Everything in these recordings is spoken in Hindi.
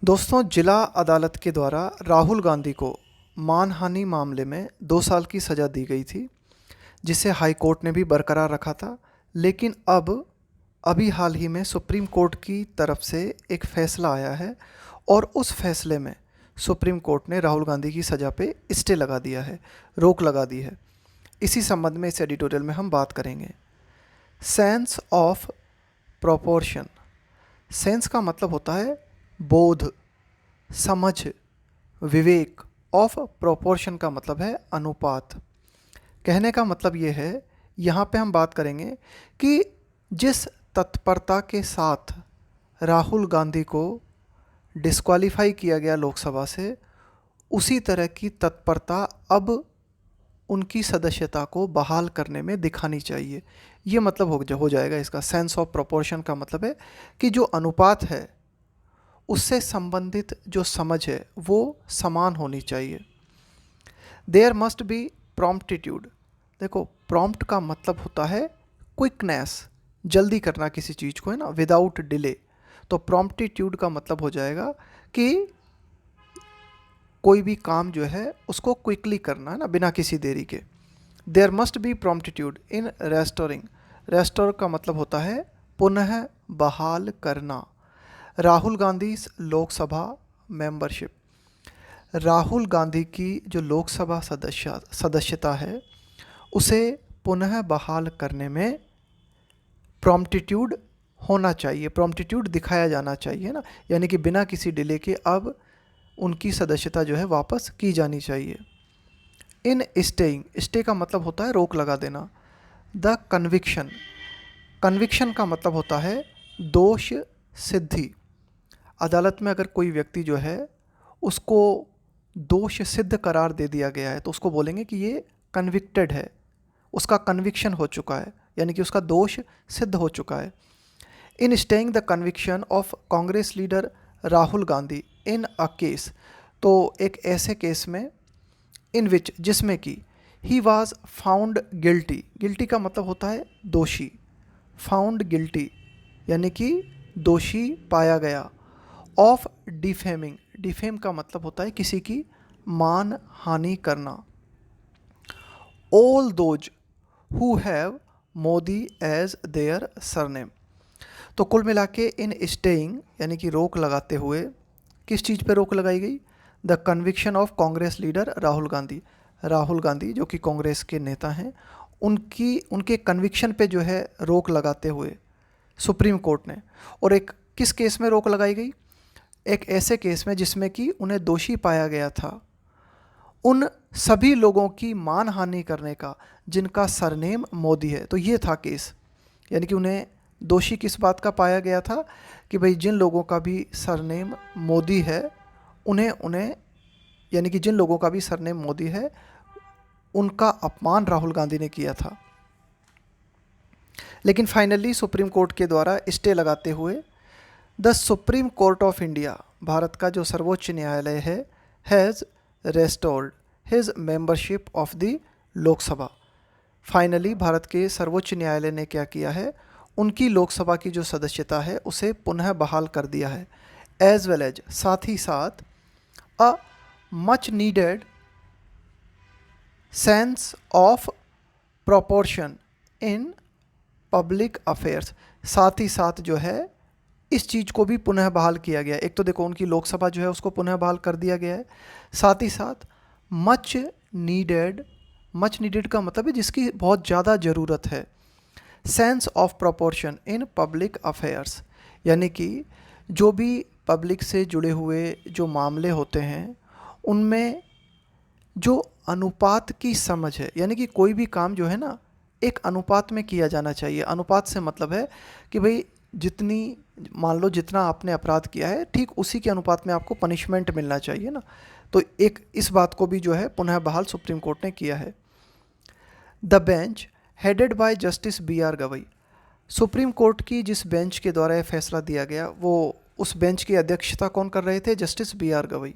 दोस्तों, जिला अदालत के द्वारा राहुल गांधी को मानहानि मामले में 2 साल की सज़ा दी गई थी, जिसे हाई कोर्ट ने भी बरकरार रखा था। लेकिन अब अभी हाल ही में सुप्रीम कोर्ट की तरफ से एक फ़ैसला आया है और उस फैसले में सुप्रीम कोर्ट ने राहुल गांधी की सज़ा पे स्टे लगा दिया है, रोक लगा दी है। इसी संबंध में इस एडिटोरियल में हम बात करेंगे। Sense of proportion. सेंस का मतलब होता है बोध, समझ, विवेक। ऑफ प्रोपोर्शन का मतलब है अनुपात। कहने का मतलब ये है, यहाँ पे हम बात करेंगे कि जिस तत्परता के साथ राहुल गांधी को डिस्क्वालीफाई किया गया लोकसभा से, उसी तरह की तत्परता अब उनकी सदस्यता को बहाल करने में दिखानी चाहिए। ये मतलब हो जाएगा इसका। सेंस ऑफ प्रोपोर्शन का मतलब है कि जो अनुपात है उससे संबंधित जो समझ है वो समान होनी चाहिए। There must be promptitude. देखो, प्रॉम्प्ट का मतलब होता है क्विकनेस, जल्दी करना किसी चीज़ को, है ना, विदाउट डिले। तो प्रॉम्प्टिट्यूड का मतलब हो जाएगा कि कोई भी काम जो है उसको क्विकली करना, है ना, बिना किसी देरी के। There must be promptitude in restoring. Restore का मतलब होता है पुनः बहाल करना। राहुल गांधी लोकसभा मेंबरशिप। राहुल गांधी की जो लोकसभा सदस्यता है उसे पुनः बहाल करने में प्रॉम्प्टिट्यूड होना चाहिए, प्रॉम्प्टिट्यूड दिखाया जाना चाहिए ना, यानी कि बिना किसी डिले के अब उनकी सदस्यता जो है वापस की जानी चाहिए। इन स्टेइंग, स्टे का मतलब होता है रोक लगा देना। The conviction. कन्विक्शन का मतलब होता है दोष सिद्धि। अदालत में अगर कोई व्यक्ति जो है उसको दोष सिद्ध करार दे दिया गया है तो उसको बोलेंगे कि ये कन्विक्टेड है, उसका कन्विक्शन हो चुका है, यानी कि उसका दोष सिद्ध हो चुका है। इन staying the conviction of Congress leader Rahul Gandhi in a case. तो एक ऐसे केस में, इन विच, जिसमें कि he was found guilty. Guilty का मतलब होता है दोषी। फाउंड गिल्टी यानी कि दोषी पाया गया। Of defaming. डिफेम का मतलब होता है किसी की मान हानि करना। All those who have Modi as their surname. तो कुल मिला के इन स्टेइंग यानी कि रोक लगाते हुए, किस चीज़ पे रोक लगाई गई? The conviction of Congress leader Rahul Gandhi. Rahul Gandhi जो कि कांग्रेस के नेता हैं, उनके कन्विक्शन पे जो है रोक लगाते हुए सुप्रीम कोर्ट ने। और एक किस केस में रोक लगाई गई? एक ऐसे केस में जिसमें कि उन्हें दोषी पाया गया था उन सभी लोगों की मानहानि करने का जिनका सरनेम मोदी है। तो ये था केस, यानी कि उन्हें दोषी किस बात का पाया गया था कि भाई जिन लोगों का भी सरनेम मोदी है उन्हें उन्हें यानी कि जिन लोगों का भी सरनेम मोदी है उनका अपमान राहुल गांधी ने किया था। लेकिन फाइनली सुप्रीम कोर्ट के द्वारा स्टे लगाते हुए the supreme court of India, Bharat का जो सर्वोच्च न्यायालय है, has restored his membership of the Lok Sabha. Finally Bharat के सर्वोच्च न्यायालय ने क्या किया है, उनकी लोकसभा की जो सदस्यता है उसे पुनः बहाल कर दिया है। एज वेल एज, साथ ही साथ, a much needed sense of proportion in public affairs. साथ ही साथ जो है इस चीज़ को भी पुनः बहाल किया गया। एक तो देखो उनकी लोकसभा जो है उसको पुनः बहाल कर दिया गया है, साथ ही साथ मच नीडेड। मच नीडेड का मतलब है जिसकी बहुत ज़्यादा ज़रूरत है। Sense of proportion in public affairs, यानी कि जो भी पब्लिक से जुड़े हुए जो मामले होते हैं उनमें जो अनुपात की समझ है, यानी कि कोई भी काम जो है ना एक अनुपात में किया जाना चाहिए। अनुपात से मतलब है कि भाई जितनी, मान लो जितना आपने अपराध किया है ठीक उसी के अनुपात में आपको पनिशमेंट मिलना चाहिए ना। तो एक इस बात को भी जो है पुनः बहाल सुप्रीम कोर्ट ने किया है। The bench headed by justice B R Gavai. Supreme court की जिस बेंच के द्वारा यह फैसला दिया गया वो उस बेंच की अध्यक्षता कौन कर रहे थे? Justice B R Gavai.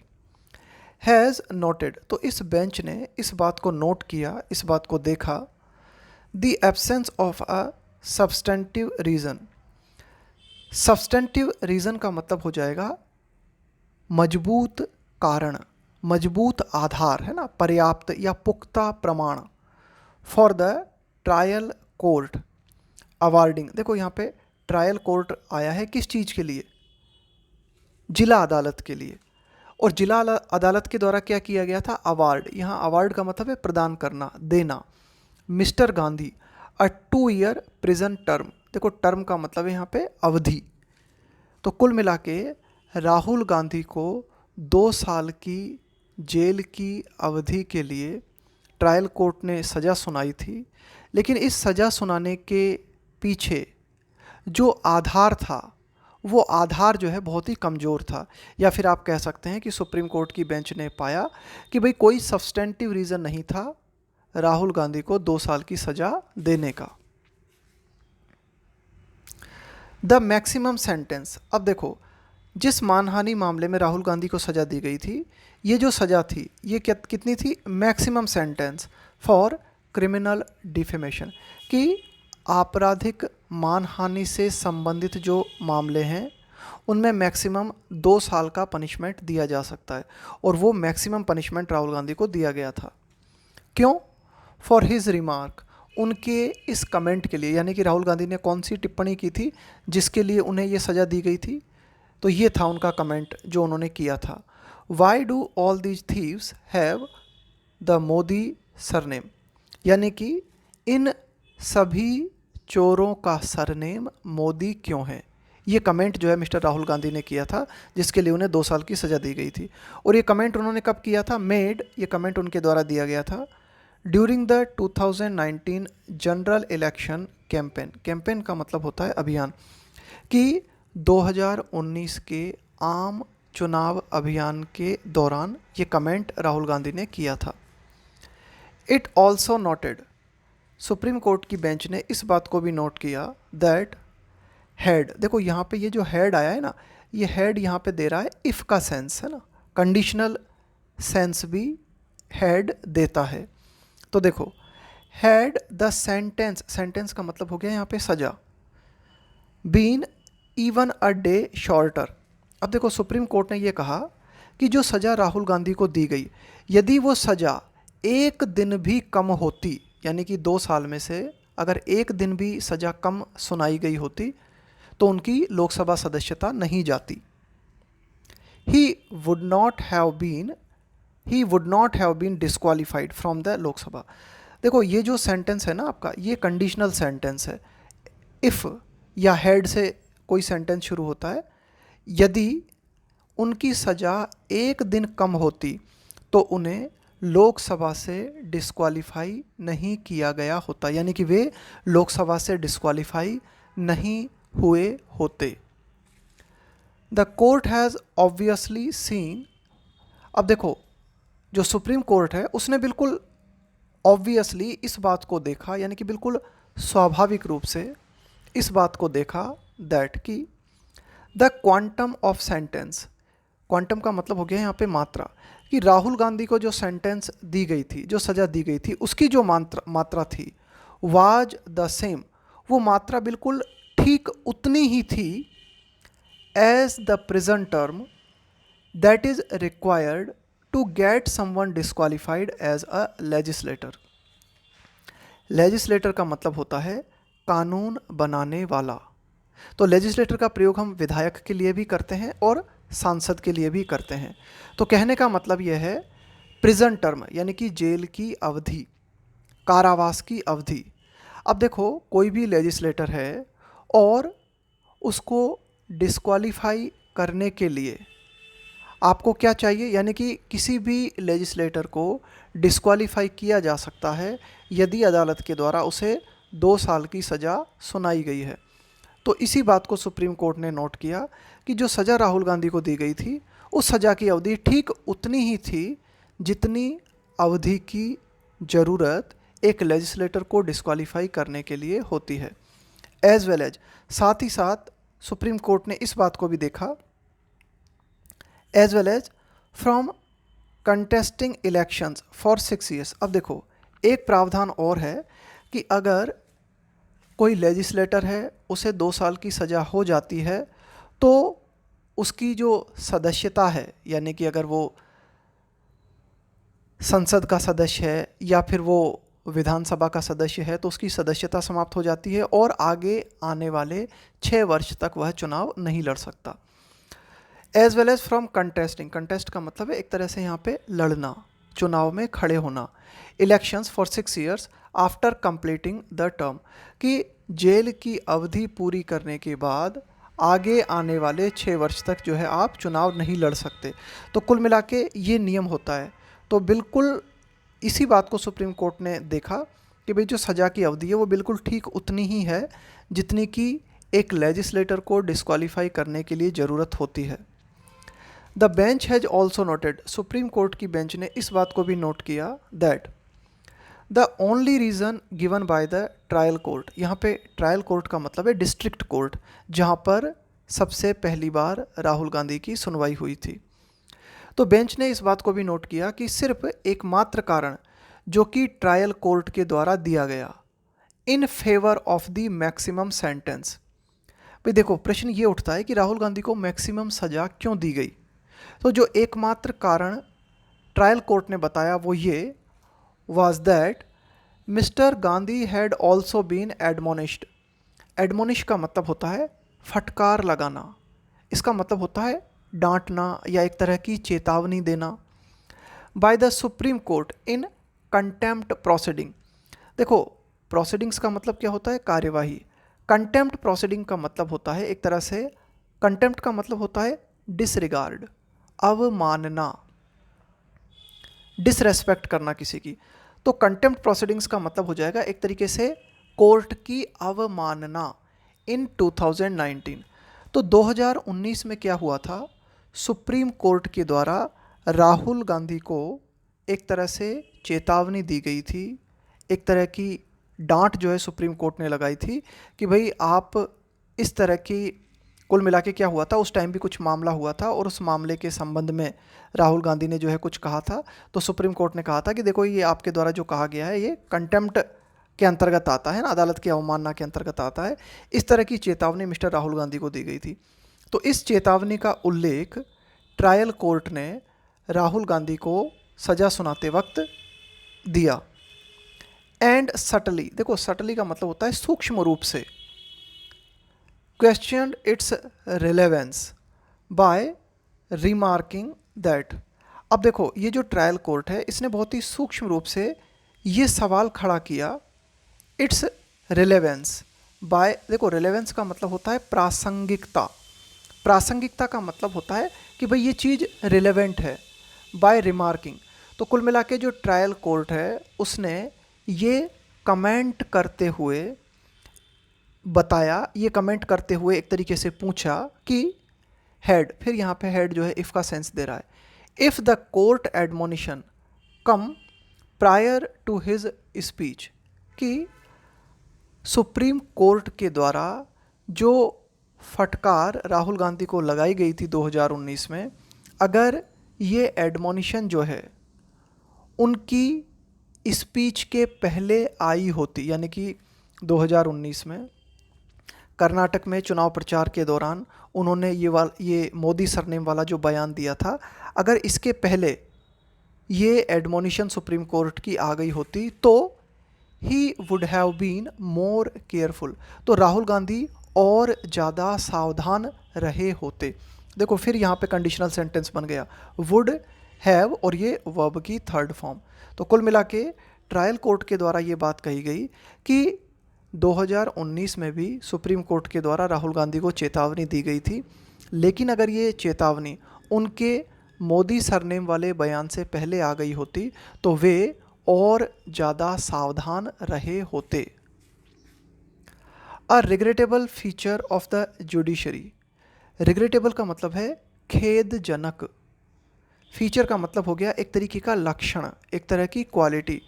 Has noted, तो इस बेंच ने इस बात को नोट किया, इस बात को देखा, the absence of a substantive reason. Substantive reason का मतलब हो जाएगा मजबूत कारण, मजबूत आधार है ना, पर्याप्त या पुख्ता प्रमाण for the trial court awarding. देखो यहाँ पे ट्रायल कोर्ट आया है किस चीज़ के लिए? जिला अदालत के लिए। और जिला अदालत के द्वारा क्या किया गया था? अवार्ड। यहाँ अवार्ड का मतलब है प्रदान करना, देना। मिस्टर गांधी अ 2 ईयर प्रिजन टर्म। देखो टर्म का मतलब है यहाँ पे अवधि। तो कुल मिला के राहुल गांधी को 2 साल की जेल की अवधि के लिए ट्रायल कोर्ट ने सज़ा सुनाई थी। लेकिन इस सज़ा सुनाने के पीछे जो आधार था वो आधार जो है बहुत ही कमज़ोर था। या फिर आप कह सकते हैं कि सुप्रीम कोर्ट की बेंच ने पाया कि भाई कोई सब्सटेंटिव रीज़न नहीं था राहुल गांधी को 2 साल की सज़ा देने का। The maximum sentence. अब देखो जिस मानहानि मामले में राहुल गांधी को सज़ा दी गई थी, ये जो सज़ा थी ये कितनी थी? Maximum sentence for criminal defamation, कि आपराधिक मानहानि से संबंधित जो मामले हैं उनमें मैक्सिमम 2 साल का पनिशमेंट दिया जा सकता है। और वो मैक्सिमम पनिशमेंट राहुल गांधी को दिया गया था। क्यों? फॉर हिज रिमार्क, उनके इस कमेंट के लिए। यानी कि राहुल गांधी ने कौन सी टिप्पणी की थी जिसके लिए उन्हें ये सज़ा दी गई थी? तो ये था उनका कमेंट जो उन्होंने किया था। Why do all these thieves have the Modi surname, यानी कि इन सभी चोरों का सरनेम मोदी क्यों है? ये कमेंट जो है मिस्टर राहुल गांधी ने किया था जिसके लिए उन्हें 2 साल की सज़ा दी गई थी। और ये कमेंट उन्होंने कब किया था? मेड, ये कमेंट उनके द्वारा दिया गया था during the 2019 general election campaign. Campaign का मतलब होता है अभियान, कि 2019 के आम चुनाव अभियान के दौरान ये कमेंट राहुल गांधी ने किया था। It also noted, supreme court की बेंच ने इस बात को भी नोट किया दैट हेड। देखो यहाँ पे ये जो हेड आया है ना, ये हेड यहाँ पे दे रहा है इफ़ का सेंस है ना, कंडीशनल सेंस भी हेड देता है। तो देखो हैड द सेंटेंस, सेंटेंस का मतलब हो गया यहाँ पे सज़ा, been even a day shorter. अब देखो सुप्रीम कोर्ट ने ये कहा कि जो सज़ा राहुल गांधी को दी गई, यदि वो सज़ा 1 दिन भी कम होती, यानी कि 2 साल में से अगर 1 दिन भी सज़ा कम सुनाई गई होती तो उनकी लोकसभा सदस्यता नहीं जाती। He would not have been disqualified from the Lok Sabha. देखो ये जो सेंटेंस है ना आपका, ये कंडीशनल सेंटेंस है। इफ़ या हेड से कोई सेंटेंस शुरू होता है, यदि उनकी सज़ा 1 दिन कम होती तो उन्हें लोकसभा से डिस्क्वालीफाई नहीं किया गया होता, यानी कि वे लोकसभा से डिस्क्वालीफाई नहीं हुए होते। The court has obviously seen. अब देखो जो सुप्रीम कोर्ट है उसने बिल्कुल ऑब्वियसली इस बात को देखा, यानी कि बिल्कुल स्वाभाविक रूप से इस बात को देखा दैट कि the quantum of sentence, quantum का मतलब हो गया यहाँ पे मात्रा, कि राहुल गांधी को जो सेंटेंस दी गई थी, जो सज़ा दी गई थी, उसकी जो मात्रा थी वाज द सेम, वो मात्रा बिल्कुल ठीक उतनी ही थी as the present term that is required to get someone disqualified as a legislator. Legislator का मतलब होता है कानून बनाने वाला। तो लेजिस्लेटर का प्रयोग हम विधायक के लिए भी करते हैं और सांसद के लिए भी करते हैं। तो कहने का मतलब यह है प्रिजन टर्म, यानी कि जेल की अवधि, कारावास की अवधि। अब देखो कोई भी लेजिस्लेटर है और उसको डिस्क्वालीफाई करने के लिए आपको क्या चाहिए, यानी कि किसी भी लेजिस्लेटर को डिस्क्वालीफाई किया जा सकता है यदि अदालत के द्वारा उसे 2 साल की सज़ा सुनाई गई है। तो इसी बात को सुप्रीम कोर्ट ने नोट किया कि जो सज़ा राहुल गांधी को दी गई थी उस सज़ा की अवधि ठीक उतनी ही थी जितनी अवधि की ज़रूरत एक लेजिस्लेटर को डिस्क्वालीफाई करने के लिए होती है। एज वेल एज, साथ ही साथ सुप्रीम कोर्ट ने इस बात को भी देखा as well as from contesting elections for 6 years. अब देखो एक प्रावधान और है कि अगर कोई लेजिस्लेटर है उसे 2 साल की सज़ा हो जाती है तो उसकी जो सदस्यता है, यानी कि अगर वो संसद का सदस्य है या फिर वो विधानसभा का सदस्य है तो उसकी सदस्यता समाप्त हो जाती है और आगे आने वाले 6 वर्ष तक वह चुनाव नहीं लड़ सकता। As well as from contesting, contest का मतलब है एक तरह से यहाँ पे लड़ना, चुनाव में खड़े होना। Elections for 6 years after completing the term, कि जेल की अवधि पूरी करने के बाद आगे आने वाले 6 वर्ष तक जो है आप चुनाव नहीं लड़ सकते। तो कुल मिला के ये नियम होता है। तो बिल्कुल इसी बात को सुप्रीम कोर्ट ने देखा कि भाई जो सज़ा की अवधि है वो बिल्कुल ठीक उतनी ही है जितनी कि एक लेजिस्लेटर को डिस्क्वालीफाई करने के लिए ज़रूरत होती है। The bench has also noted, supreme court की बेंच ने इस बात को भी नोट किया that the only reason given by the trial court, यहाँ पे ट्रायल कोर्ट का मतलब है डिस्ट्रिक्ट कोर्ट, जहाँ पर सबसे पहली बार राहुल गांधी की सुनवाई हुई थी। तो बेंच ने इस बात को भी नोट किया कि सिर्फ एकमात्र कारण जो कि ट्रायल कोर्ट के द्वारा दिया गया in favour of the maximum sentence. भाई देखो, प्रश्न ये उठता है कि राहुल गांधी को मैक्सिमम सज़ा क्यों दी गई। तो जो एकमात्र कारण ट्रायल कोर्ट ने बताया वो ये was that mister Gandhi had also been admonished. Admonish का मतलब होता है फटकार लगाना, इसका मतलब होता है डांटना या एक तरह की चेतावनी देना। By the supreme court in contempt proceeding. देखो, प्रोसीडिंग्स का मतलब क्या होता है, कार्यवाही। कंटेम्प्ट प्रोसीडिंग का मतलब होता है एक तरह से, कंटेम्प्ट का मतलब होता है डिसरिगार्ड, अवमानना, डिसरेस्पेक्ट करना किसी की। तो कंटेम्प्ट प्रोसीडिंग्स का मतलब हो जाएगा एक तरीके से कोर्ट की अवमानना इन 2019। तो 2019 में क्या हुआ था, सुप्रीम कोर्ट के द्वारा राहुल गांधी को एक तरह से चेतावनी दी गई थी, एक तरह की डांट जो है सुप्रीम कोर्ट ने लगाई थी कि भाई आप इस तरह की, कुल मिला के क्या हुआ था, उस टाइम भी कुछ मामला हुआ था और उस मामले के संबंध में राहुल गांधी ने जो है कुछ कहा था। तो सुप्रीम कोर्ट ने कहा था कि देखो ये आपके द्वारा जो कहा गया है ये कंटेम्प्ट के अंतर्गत आता है ना, अदालत की अवमानना के अंतर्गत आता है। इस तरह की चेतावनी मिस्टर राहुल गांधी को दी गई थी। तो इस चेतावनी का उल्लेख ट्रायल कोर्ट ने राहुल गांधी को सज़ा सुनाते वक्त दिया। एंड सटली, देखो सटली का मतलब होता है सूक्ष्म रूप से, question its relevance by remarking that. अब देखो ये जो ट्रायल कोर्ट है इसने बहुत ही सूक्ष्म रूप से ये सवाल खड़ा किया, इट्स रिलेवेंस बाय, देखो रिलेवेंस का मतलब होता है प्रासंगिकता, प्रासंगिकता का मतलब होता है कि भाई ये चीज़ रिलेवेंट है, बाय रिमार्किंग। तो कुल मिला के जो ट्रायल कोर्ट है उसने ये कमेंट करते हुए बताया, ये कमेंट करते हुए एक तरीके से पूछा कि हेड, फिर यहाँ पे हेड जो है इफ़ का सेंस दे रहा है, if the court admonition come prior to his speech, कि सुप्रीम कोर्ट के द्वारा जो फटकार राहुल गांधी को लगाई गई थी 2019 में, अगर ये एडमोनिशन जो है उनकी स्पीच के पहले आई होती, यानी कि 2019 में कर्नाटक में चुनाव प्रचार के दौरान उन्होंने ये मोदी सरनेम वाला जो बयान दिया था, अगर इसके पहले ये एडमोनिशन सुप्रीम कोर्ट की आ गई होती तो he would have been more careful, तो राहुल गांधी और ज़्यादा सावधान रहे होते। देखो फिर यहाँ पे कंडीशनल सेंटेंस बन गया वुड हैव और ये वर्ब की थर्ड फॉर्म। तो कुल मिला के ट्रायल कोर्ट के द्वारा ये बात कही गई कि 2019 में भी सुप्रीम कोर्ट के द्वारा राहुल गांधी को चेतावनी दी गई थी, लेकिन अगर ये चेतावनी उनके मोदी सरनेम वाले बयान से पहले आ गई होती तो वे और ज़्यादा सावधान रहे होते। A regrettable feature of the judiciary, regrettable का मतलब है खेदजनक, फीचर का मतलब हो गया एक तरीके का लक्षण, एक तरह की क्वालिटी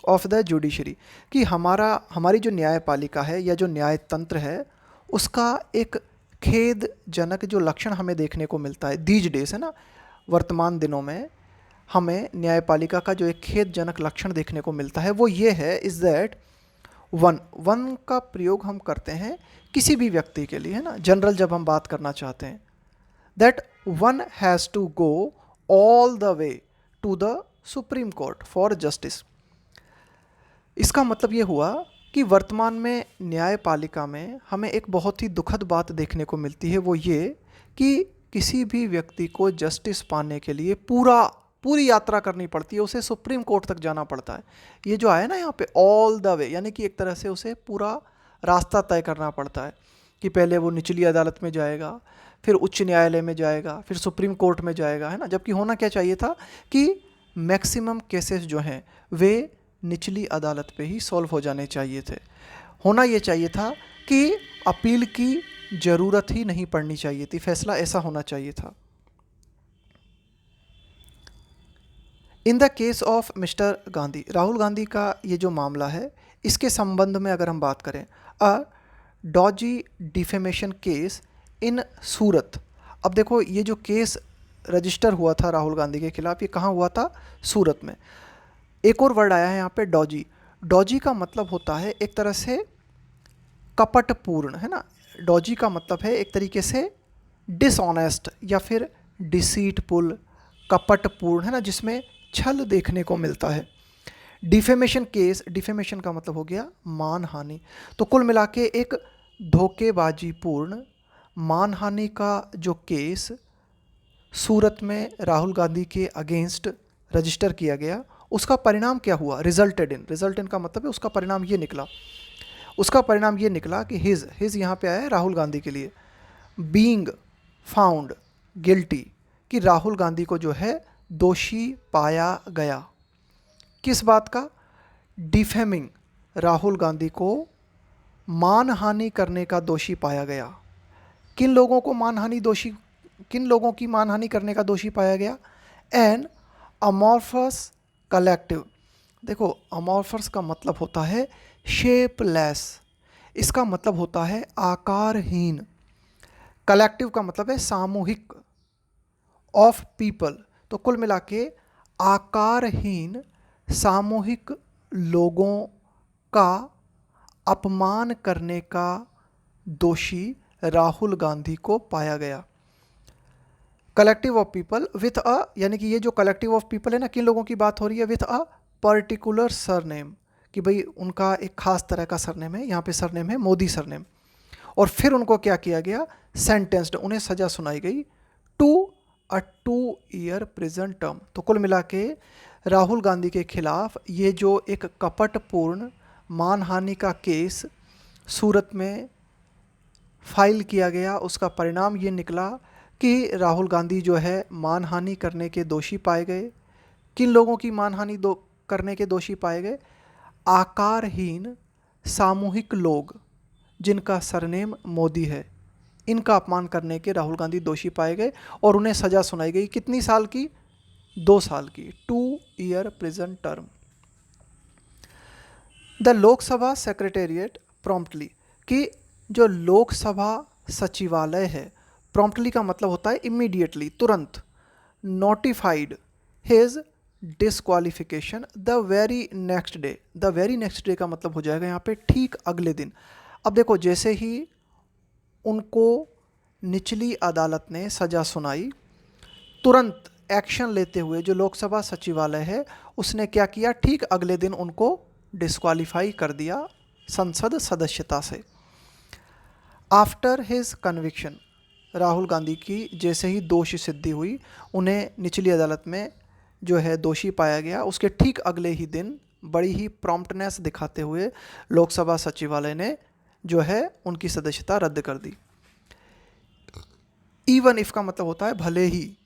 ऑफ द जुडिशरी, कि हमारी जो न्यायपालिका है या जो न्याय तंत्र है उसका एक खेदजनक जो लक्षण हमें देखने को मिलता है दीज डेज, है ना, वर्तमान दिनों में हमें न्यायपालिका का जो एक खेदजनक लक्षण देखने को मिलता है वो ये है, इज़ दैट वन का प्रयोग हम करते हैं किसी भी व्यक्ति के लिए, है ना, जनरल जब हम बात करना चाहते हैं। that one has to go all the way to the Supreme Court for justice। इसका मतलब ये हुआ कि वर्तमान में न्यायपालिका में हमें एक बहुत ही दुखद बात देखने को मिलती है, वो ये कि किसी भी व्यक्ति को जस्टिस पाने के लिए पूरी यात्रा करनी पड़ती है, उसे सुप्रीम कोर्ट तक जाना पड़ता है। ये जो आया ना यहाँ पे ऑल द वे, यानी कि एक तरह से उसे पूरा रास्ता तय करना पड़ता है कि पहले वो निचली अदालत में जाएगा, फिर उच्च न्यायालय में जाएगा, फिर सुप्रीम कोर्ट में जाएगा, है ना। जबकि होना क्या चाहिए था कि मैक्सिमम केसेस जो हैं वे निचली अदालत पे ही सॉल्व हो जाने चाहिए थे। होना ये चाहिए था कि अपील की ज़रूरत ही नहीं पड़नी चाहिए थी, फैसला ऐसा होना चाहिए था। In the case of mister Gandhi, Rahul Gandhi का ये जो मामला है, इसके संबंध में अगर हम बात करें, अ डॉजी डिफेमेशन केस इन सूरत। अब देखो ये जो केस रजिस्टर हुआ था राहुल गांधी के खिलाफ, ये कहाँ हुआ था? सूरत में। एक और वर्ड आया है यहाँ पे डॉजी। डॉजी का मतलब होता है एक तरह से कपटपूर्ण, है ना। डॉजी का मतलब है एक तरीके से डिसऑनेस्ट या फिर डिसीटफुल, कपटपूर्ण, है ना, जिसमें छल देखने को मिलता है। डिफेमेशन केस, डिफेमेशन का मतलब हो गया मानहानि। तो कुल मिला के एक धोखेबाजीपूर्ण मानहानि का जो केस सूरत में राहुल गांधी के अगेंस्ट रजिस्टर किया गया, उसका परिणाम क्या हुआ? रिजल्टेड इन का मतलब है उसका परिणाम ये निकला। उसका परिणाम ये निकला कि हिज यहाँ पे आया है राहुल गांधी के लिए, बीइंग फाउंड गिल्टी, कि राहुल गांधी को जो है दोषी पाया गया। किस बात का? डिफेमिंग, राहुल गांधी को मानहानि करने का दोषी पाया गया। किन लोगों की मानहानि करने का दोषी पाया गया? An amorphous collective. देखो अमॉर्फस का मतलब होता है शेपलेस, इसका मतलब होता है आकारहीन। कलेक्टिव का मतलब है सामूहिक, ऑफ पीपल। तो कुल मिला के आकारहीन सामूहिक लोगों का अपमान करने का दोषी राहुल गांधी को पाया गया। Collective of people with a, यानी कि ये जो कलेक्टिव ऑफ पीपल है ना, किन लोगों की बात हो रही है? विथ अ पर्टिकुलर सरनेम, कि भाई उनका एक खास तरह का सरनेम है, यहाँ पे सरनेम है मोदी सरनेम। और फिर उनको क्या किया गया? सेंटेंस्ड, उन्हें सजा सुनाई गई to a 2 year prison term. तो कुल मिला के राहुल गांधी के खिलाफ ये जो एक कपटपूर्ण मानहानि का केस सूरत में फाइल किया गया, उसका परिणाम ये निकला कि राहुल गांधी जो है मानहानि करने के दोषी पाए गए। किन लोगों की मानहानि करने के दोषी पाए गए? आकारहीन सामूहिक लोग जिनका सरनेम मोदी है, इनका अपमान करने के राहुल गांधी दोषी पाए गए और उन्हें सज़ा सुनाई गई। कितनी साल की? 2 साल की, 2 year prison term. The Lok Sabha secretariat promptly, कि जो लोकसभा सचिवालय है, प्रॉम्प्टली का मतलब होता है इमीडिएटली, तुरंत, notified his disqualification the very next day. The very next day का मतलब हो जाएगा यहाँ पे ठीक अगले दिन। अब देखो जैसे ही उनको निचली अदालत ने सज़ा सुनाई, तुरंत एक्शन लेते हुए जो लोकसभा सचिवालय है उसने क्या किया? ठीक अगले दिन उनको डिस्क्वालीफाई कर दिया संसद सदस्यता से। After his conviction, Rahul Gandhi की जैसे ही दोषी सिद्धि हुई, उन्हें निचली अदालत में जो है दोषी पाया गया, उसके ठीक अगले ही दिन बड़ी ही प्रॉम्प्टनेस दिखाते हुए लोकसभा सचिवालय ने जो है उनकी सदस्यता रद्द कर दी। इवन इफ का मतलब होता है भले ही।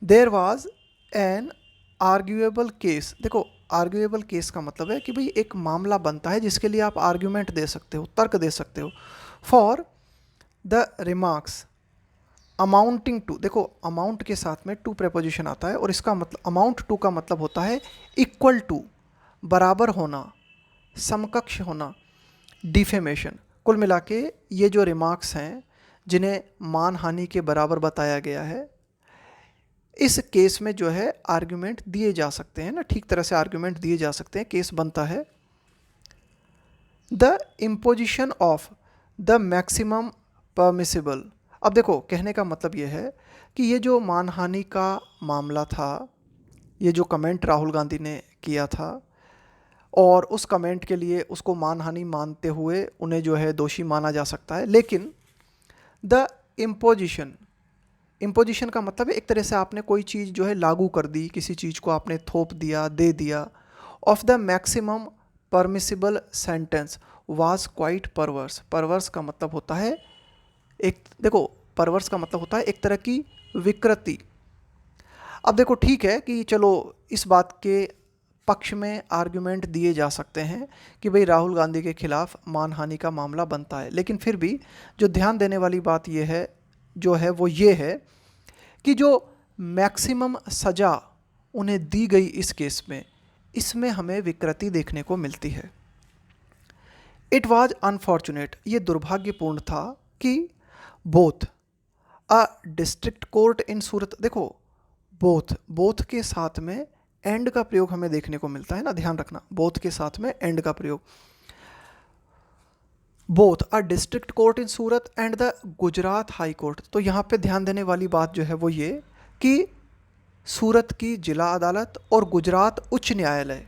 There was an arguable case. देखो आर्ग्यूएबल केस का मतलब है कि भाई एक मामला बनता है जिसके लिए आप आर्ग्यूमेंट दे सकते हो, तर्क दे सकते हो। For the remarks amounting to, देखो अमाउंट के साथ में टू प्रेपोजिशन आता है और इसका मतलब अमाउंट टू का मतलब होता है इक्वल टू, बराबर होना, समकक्ष होना, डिफेमेशन। कुल मिला के ये जो रिमार्क्स हैं जिन्हें मानहानि के बराबर बताया गया है, इस केस में जो है आर्ग्यूमेंट दिए जा सकते हैं ना, ठीक तरह से आर्ग्यूमेंट दिए जा सकते हैं, केस बनता है। The imposition of the maximum permissible. अब देखो कहने का मतलब ये है कि ये जो मानहानि का मामला था, ये जो कमेंट राहुल गांधी ने किया था और उस कमेंट के लिए उसको मानहानि मानते हुए उन्हें जो है दोषी माना जा सकता है। लेकिन द इम्पोजिशन, इम्पोजिशन का मतलब है एक तरह से आपने कोई चीज़ जो है लागू कर दी, किसी चीज़ को आपने थोप दिया, दे दिया। Of the maximum permissible sentence was quite परवर्स। परवर्स का मतलब होता है एक, देखो परवर्स का मतलब होता है एक तरह की विकृति। अब देखो ठीक है कि चलो इस बात के पक्ष में आर्गुमेंट दिए जा सकते हैं कि भाई राहुल गांधी के खिलाफ मानहानि का मामला बनता है, लेकिन फिर भी जो ध्यान देने वाली बात ये है जो है वो ये है कि जो मैक्सिमम सज़ा उन्हें दी गई इस केस में, इसमें हमें विकृति देखने को मिलती है। इट वॉज अनफॉर्चुनेट, ये दुर्भाग्यपूर्ण था कि बोथ अ डिस्ट्रिक्ट कोर्ट इन सूरत, देखो बोथ के साथ में एंड का प्रयोग हमें देखने को मिलता है ना, ध्यान रखना, बोथ के साथ में एंड का प्रयोग। Both a district court in Surat and the Gujarat high court. तो यहाँ पे ध्यान देने वाली बात जो है वो ये कि सूरत की जिला अदालत और गुजरात उच्च न्यायालय,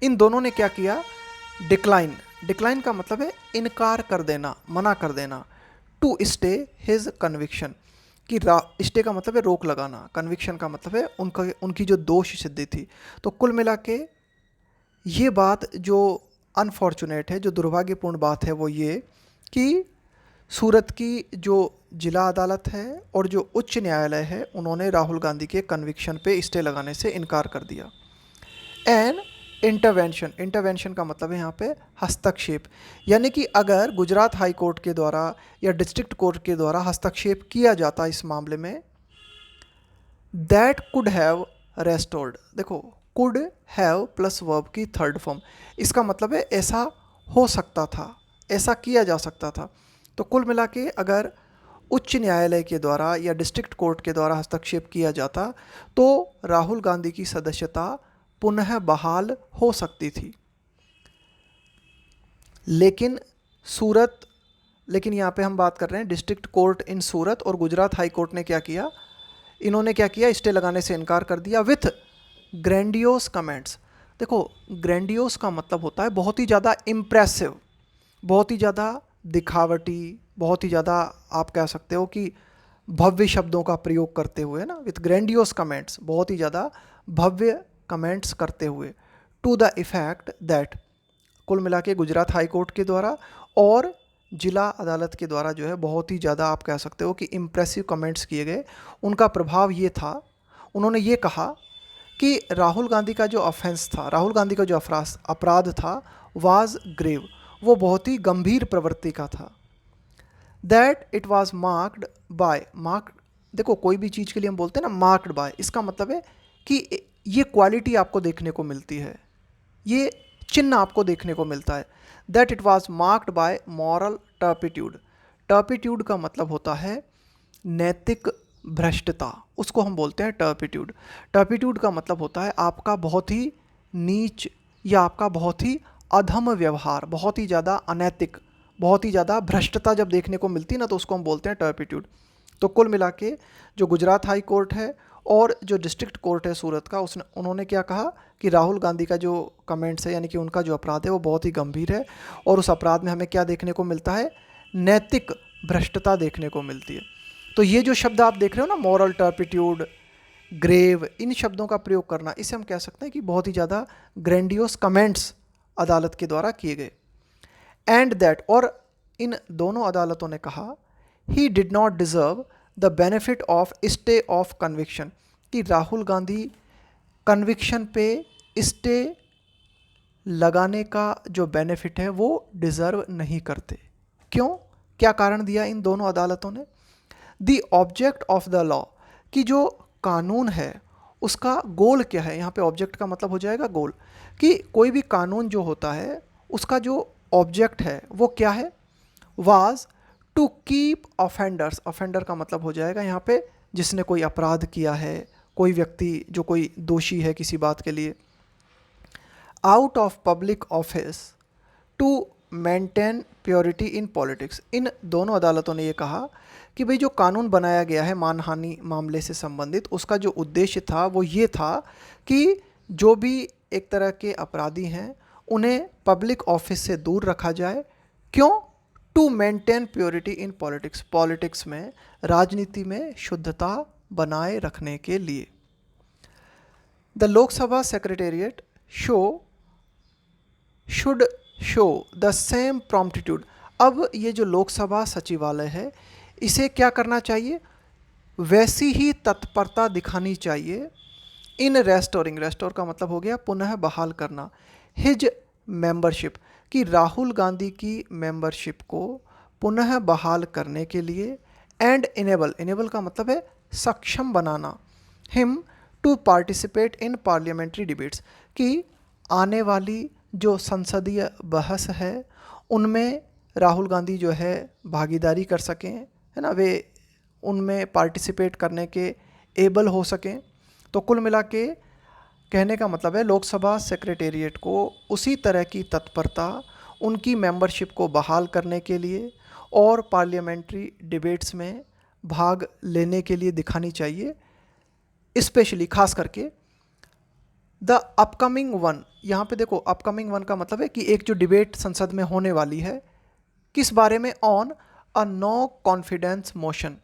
इन दोनों ने क्या किया, डिक्लाइन, डिक्लाइन का मतलब है इनकार कर देना, मना कर देना, टू स्टे हिज कन्विक्शन, कि स्टे का मतलब है रोक लगाना, कन्विक्शन का मतलब है उनकी जो दोष सिद्धि थी। तो कुल मिला के ये बात जो अनफॉर्चुनेट है, जो दुर्भाग्यपूर्ण बात है वो ये कि सूरत की जो जिला अदालत है और जो उच्च न्यायालय है उन्होंने राहुल गांधी के कन्विक्शन पे स्टे लगाने से इनकार कर दिया। एंड इंटरवेंशन, इंटरवेंशन का मतलब है यहाँ पे हस्तक्षेप, यानी कि अगर गुजरात हाई कोर्ट के द्वारा या डिस्ट्रिक्ट कोर्ट के द्वारा हस्तक्षेप किया जाता इस मामले में, दैट कुड हैव रेस्टोर्ड, देखो कुड हैव प्लस वर्ब की थर्ड फॉर्म, इसका मतलब है ऐसा हो सकता था, ऐसा किया जा सकता था। तो कुल मिला के अगर उच्च न्यायालय के द्वारा या डिस्ट्रिक्ट कोर्ट के द्वारा हस्तक्षेप किया जाता तो राहुल गांधी की सदस्यता पुनः बहाल हो सकती थी। लेकिन यहाँ पे हम बात कर रहे हैं डिस्ट्रिक्ट कोर्ट इन सूरत, और गुजरात हाई कोर्ट ने क्या किया, इन्होंने क्या किया, स्टे लगाने से इनकार कर दिया विथ ग्रैंडियोस कमेंट्स। देखो ग्रैंडियोस का मतलब होता है बहुत ही ज़्यादा इम्प्रेसिव, बहुत ही ज़्यादा दिखावटी, बहुत ही ज़्यादा आप कह सकते हो कि भव्य शब्दों का प्रयोग करते हुए ना, विथ ग्रैंडियोस कमेंट्स, बहुत ही ज़्यादा भव्य कमेंट्स करते हुए, टू द इफेक्ट दैट, कुल मिला के गुजरात हाई कोर्ट के द्वारा और जिला अदालत के द्वारा जो है बहुत ही ज़्यादा आप कह सकते हो कि इम्प्रेसिव कमेंट्स किए गए। उनका प्रभाव ये था, उन्होंने ये कहा कि राहुल गांधी का जो ऑफेंस था, राहुल गांधी का जो अपराध था, वाज ग्रेव, वो बहुत ही गंभीर प्रवृत्ति का था। That it was marked by, marked, देखो कोई भी चीज़ के लिए हम बोलते हैं ना मार्क्ड बाय, इसका मतलब है कि ये क्वालिटी आपको देखने को मिलती है, ये चिन्ह आपको देखने को मिलता है। That it was marked by moral turpitude, turpitude का मतलब होता है नैतिक भ्रष्टता, उसको हम बोलते हैं टर्पिट्यूड। टर्पिट्यूड का मतलब होता है आपका बहुत ही नीच या आपका बहुत ही अधम व्यवहार, बहुत ही ज़्यादा अनैतिक, बहुत ही ज़्यादा भ्रष्टता जब देखने को मिलती है ना तो उसको हम बोलते हैं टर्पिट्यूड। तो कुल मिला के जो गुजरात हाई कोर्ट है और जो डिस्ट्रिक्ट कोर्ट है सूरत का, उन्होंने क्या कहा कि राहुल गांधी का जो कमेंट्स है यानी कि उनका जो अपराध है वो बहुत ही गंभीर है और उस अपराध में हमें क्या देखने को मिलता है, नैतिक भ्रष्टता देखने को मिलती है। तो ये जो शब्द आप देख रहे हो ना, मॉरल टर्पिट्यूड, ग्रेव, इन शब्दों का प्रयोग करना, इसे हम कह सकते हैं कि बहुत ही ज़्यादा ग्रैंडियोस कमेंट्स अदालत के द्वारा किए गए। एंड दैट, और इन दोनों अदालतों ने कहा, he did not deserve the benefit of stay of conviction, कि राहुल गांधी कन्विक्शन पे स्टे लगाने का जो बेनिफिट है वो डिज़र्व नहीं करते। क्यों, क्या कारण दिया इन दोनों अदालतों ने, the object of the law, कि जो कानून है उसका गोल क्या है, यहाँ पे ऑब्जेक्ट का मतलब हो जाएगा गोल, कि कोई भी कानून जो होता है उसका जो ऑब्जेक्ट है वो क्या है, was to keep offenders, offender का मतलब हो जाएगा यहाँ पे जिसने कोई अपराध किया है, कोई व्यक्ति जो कोई दोषी है किसी बात के लिए, out of public office, to maintain purity in politics. इन दोनों अदालतों ने ये कहा कि भाई जो कानून बनाया गया है मानहानि मामले से संबंधित, उसका जो उद्देश्य था वो ये था कि जो भी एक तरह के अपराधी हैं उन्हें पब्लिक ऑफिस से दूर रखा जाए। क्यों? To maintain purity in politics, politics में, राजनीति में शुद्धता बनाए रखने के लिए। The Lok Sabha secretariat should show the same promptitude. अब ये जो लोकसभा सचिवालय है इसे क्या करना चाहिए? वैसी ही तत्परता दिखानी चाहिए इन रेस्टोरिंग, रेस्टोर का मतलब हो गया पुनः बहाल करना, हिज मेंबरशिप, कि राहुल गांधी की मेंबरशिप को पुनः बहाल करने के लिए, एंड इनेबल, इनेबल का मतलब है सक्षम बनाना, him to participate in parliamentary debates, कि आने वाली जो संसदीय बहस है उनमें राहुल गांधी जो है भागीदारी कर सकें, है ना, वे उनमें पार्टिसिपेट करने के एबल हो सकें। तो कुल मिला के कहने का मतलब है लोकसभा सेक्रेटेरिएट को उसी तरह की तत्परता उनकी मेंबरशिप को बहाल करने के लिए और पार्लियामेंट्री डिबेट्स में भाग लेने के लिए दिखानी चाहिए। स्पेशली खास करके द अपकमिंग वन, यहाँ पे देखो अपकमिंग वन का मतलब है कि एक जो डिबेट संसद में होने वाली है, किस बारे में? On a no confidence motion,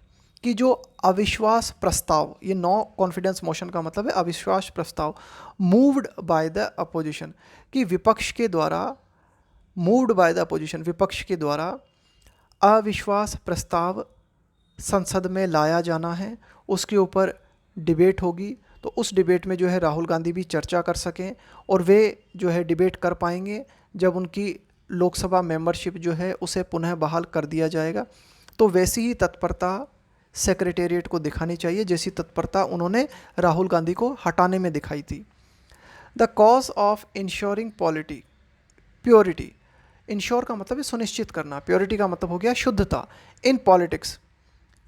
कि जो अविश्वास प्रस्ताव, ये नो कॉन्फिडेंस मोशन का मतलब है अविश्वास प्रस्ताव, मूव्ड बाय द अपोजिशन, कि विपक्ष के द्वारा, मूव्ड बाय द अपोजिशन, विपक्ष के द्वारा अविश्वास प्रस्ताव संसद में लाया जाना है, उसके ऊपर डिबेट होगी। तो उस डिबेट में जो है राहुल गांधी भी चर्चा कर सकें और वे जो है डिबेट कर पाएंगे जब उनकी लोकसभा मेंबरशिप जो है उसे पुनः बहाल कर दिया जाएगा। तो वैसी ही तत्परता सेक्रेटेरिएट को दिखानी चाहिए जैसी तत्परता उन्होंने राहुल गांधी को हटाने में दिखाई थी। The cause of ensuring purity, ensure का मतलब है सुनिश्चित करना, प्योरिटी का मतलब हो गया शुद्धता, इन पॉलिटिक्स,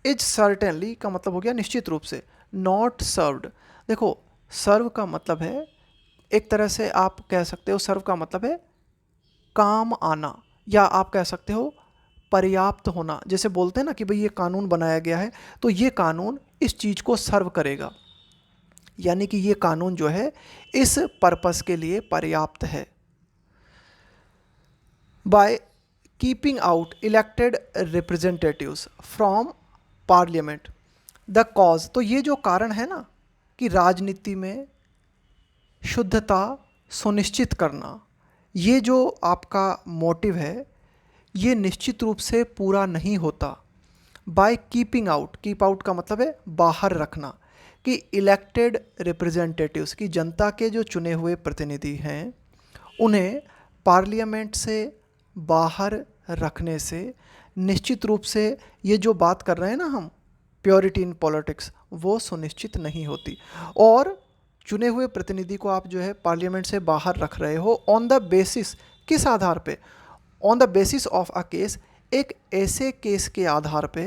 इज सर्टेनली का मतलब हो गया निश्चित रूप से, नॉट सर्व्ड। देखो सर्व का मतलब है, एक तरह से आप कह सकते हो सर्व का मतलब है काम आना, या आप कह सकते हो पर्याप्त होना। जैसे बोलते हैं ना कि भाई ये कानून बनाया गया है तो ये कानून इस चीज़ को सर्व करेगा, यानी कि ये कानून जो है इस पर्पस के लिए पर्याप्त है। By keeping out elected representatives from parliament, the cause, तो ये जो कारण है ना कि राजनीति में शुद्धता सुनिश्चित करना, ये जो आपका मोटिव है ये निश्चित रूप से पूरा नहीं होता। By keeping out, keep out का मतलब है बाहर रखना, कि इलेक्टेड रिप्रेजेंटेटिव्स, की जनता के जो चुने हुए प्रतिनिधि हैं उन्हें पार्लियामेंट से बाहर रखने से निश्चित रूप से ये जो बात कर रहे हैं ना हम प्योरिटी इन पॉलिटिक्स, वो सुनिश्चित नहीं होती। और चुने हुए प्रतिनिधि को आप जो है पार्लियामेंट से बाहर रख रहे हो ऑन द बेसिस, किस आधार पे? On the basis of a case, एक ऐसे केस के आधार पे,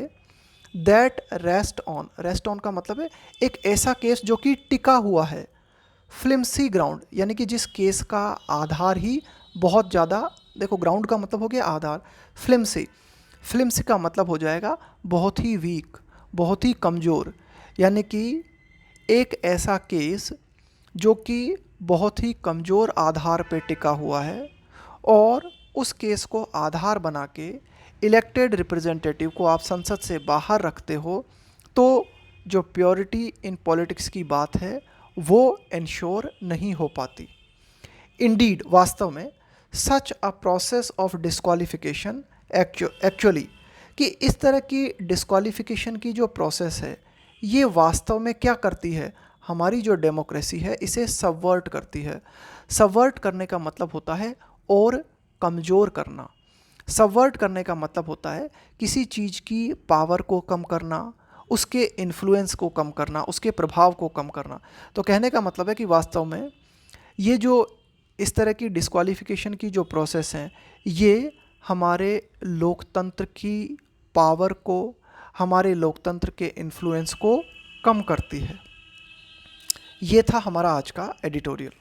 that rest on, rest on का मतलब है एक ऐसा केस जो कि टिका हुआ है, फ्लिम्सी ग्राउंड, यानी कि जिस केस का आधार ही बहुत ज़्यादा, देखो ग्राउंड का मतलब हो गया आधार, फ्लिम्सी, फ्लिम्सी का मतलब हो जाएगा बहुत ही वीक, बहुत ही कमज़ोर, यानी कि एक ऐसा केस जो कि बहुत ही कमज़ोर आधार पे टिका हुआ है, और उस केस को आधार बना के इलेक्टेड रिप्रेजेंटेटिव को आप संसद से बाहर रखते हो, तो जो प्योरिटी इन पॉलिटिक्स की बात है वो इंश्योर नहीं हो पाती। इंडीड, वास्तव में, such a process of disqualification actually, कि इस तरह की डिस्क्वालिफिकेशन की जो प्रोसेस है ये वास्तव में क्या करती है, हमारी जो डेमोक्रेसी है इसे सबवर्ट करती है। सबवर्ट करने का मतलब होता है और कमज़ोर करना। सबवर्ट करने का मतलब होता है किसी चीज़ की पावर को कम करना, उसके इन्फ्लुएंस को कम करना, उसके प्रभाव को कम करना। तो कहने का मतलब है कि वास्तव में ये जो इस तरह की डिस्क्वालिफिकेशन की जो प्रोसेस है ये हमारे लोकतंत्र की पावर को, हमारे लोकतंत्र के इन्फ्लुएंस को कम करती है। ये था हमारा आज का एडिटोरियल।